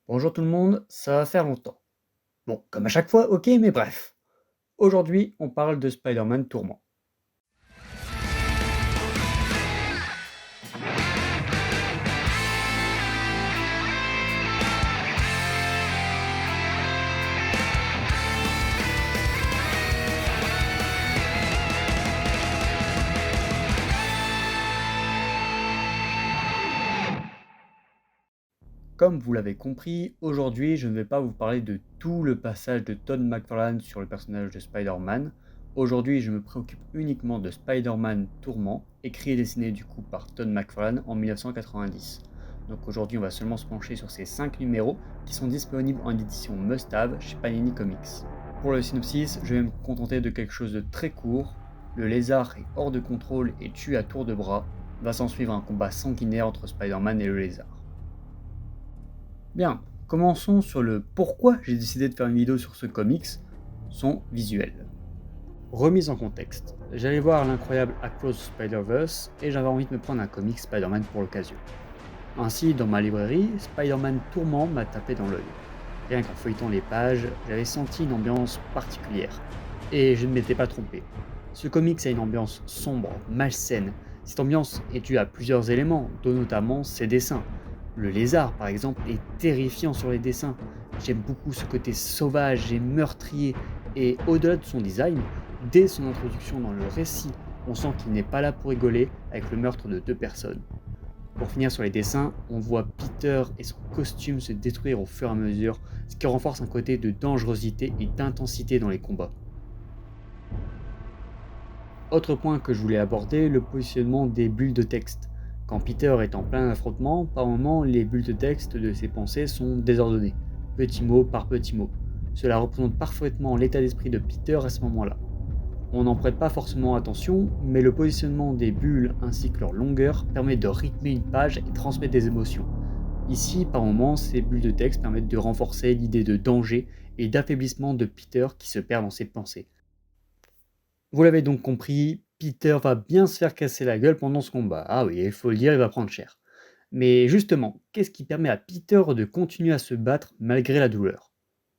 Bonjour tout le monde, ça va faire longtemps. Bon, comme à chaque fois, ok, mais bref. Aujourd'hui, on parle de Spider-Man Tourment. Comme vous l'avez compris, aujourd'hui, je ne vais pas vous parler de tout le passage de Todd McFarlane sur le personnage de Spider-Man. Aujourd'hui, je me préoccupe uniquement de Spider-Man Tourment, écrit et dessiné du coup par Todd McFarlane en 1990. Donc aujourd'hui, on va seulement se pencher sur ces 5 numéros qui sont disponibles en édition Must-Have chez Panini Comics. Pour le synopsis, je vais me contenter de quelque chose de très court. Le lézard est hors de contrôle et tue à tour de bras. Va s'en suivre un combat sanguinaire entre Spider-Man et le lézard. Bien, commençons sur le pourquoi j'ai décidé de faire une vidéo sur ce comics, son visuel. Remise en contexte, j'allais voir l'incroyable Across Spider-Verse et j'avais envie de me prendre un comic Spider-Man pour l'occasion. Ainsi, dans ma librairie, Spider-Man Tourment m'a tapé dans l'œil. Rien qu'en feuilletant les pages, j'avais senti une ambiance particulière. Et je ne m'étais pas trompé. Ce comics a une ambiance sombre, malsaine. Cette ambiance est due à plusieurs éléments, dont notamment ses dessins. Le lézard, par exemple, est terrifiant sur les dessins. J'aime beaucoup ce côté sauvage et meurtrier. Et au-delà de son design, dès son introduction dans le récit, on sent qu'il n'est pas là pour rigoler avec le meurtre de deux personnes. Pour finir sur les dessins, on voit Peter et son costume se détruire au fur et à mesure, ce qui renforce un côté de dangerosité et d'intensité dans les combats. Autre point que je voulais aborder, le positionnement des bulles de texte. Quand Peter est en plein affrontement, par moments les bulles de texte de ses pensées sont désordonnées, petit mot par petit mot. Cela représente parfaitement l'état d'esprit de Peter à ce moment-là. On n'en prête pas forcément attention, mais le positionnement des bulles ainsi que leur longueur permet de rythmer une page et transmettre des émotions. Ici, par moments, ces bulles de texte permettent de renforcer l'idée de danger et d'affaiblissement de Peter qui se perd dans ses pensées. Vous l'avez donc compris, Peter va bien se faire casser la gueule pendant ce combat. Ah oui, il faut le dire, il va prendre cher. Mais justement, qu'est-ce qui permet à Peter de continuer à se battre malgré la douleur?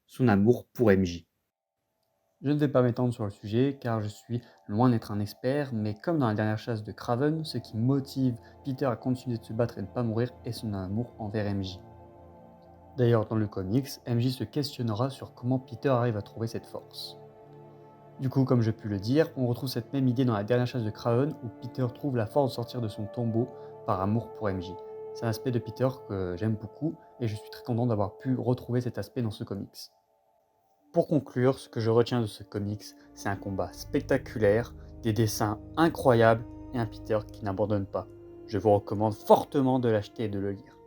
Son amour pour MJ. Je ne vais pas m'étendre sur le sujet car je suis loin d'être un expert, mais comme dans la dernière chasse de Kraven, ce qui motive Peter à continuer de se battre et ne pas mourir est son amour envers MJ. D'ailleurs, dans le comics, MJ se questionnera sur comment Peter arrive à trouver cette force. Du coup, comme je pu le dire, on retrouve cette même idée dans la dernière chasse de Kraven où Peter trouve la force de sortir de son tombeau par amour pour MJ. C'est un aspect de Peter que j'aime beaucoup et je suis très content d'avoir pu retrouver cet aspect dans ce comics. Pour conclure, ce que je retiens de ce comics, c'est un combat spectaculaire, des dessins incroyables et un Peter qui n'abandonne pas. Je vous recommande fortement de l'acheter et de le lire.